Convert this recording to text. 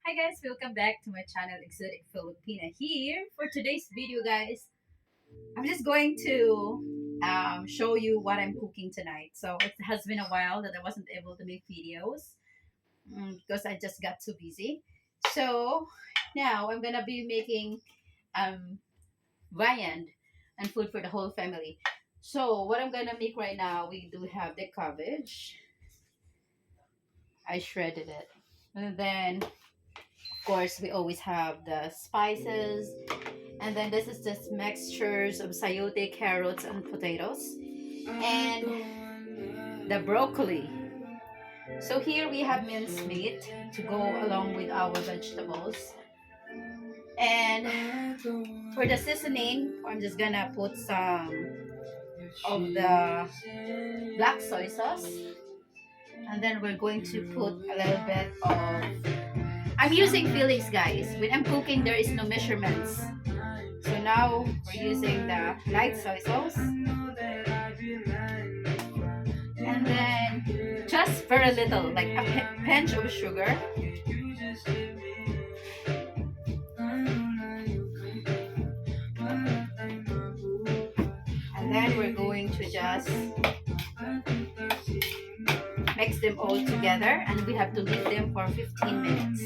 Hi guys, welcome back to my channel Exotic Filipina here. For today's video guys, I'm just going to show you what I'm cooking tonight. So it has been a while that I wasn't able to make videos because I just got too busy. So now I'm gonna be making um, viand and food for the whole family. So what I'm gonna make right now, we do have the cabbage. I shredded it. And then of course we always have the spices. And then this is just mixtures of sayote, carrots, and potatoes. And the broccoli. So here we have minced meat to go along with our vegetables. And for the seasoning, I'm just gonna put some of the black soy sauce. And then we're going to put a little bit of... I'm using fillings, guys. When I'm cooking, there is no measurements. So now we're using the light soy sauce. And then just very little, like a pinch of sugar. And then we're going to just mix them all together, and we have to leave them for 15 minutes.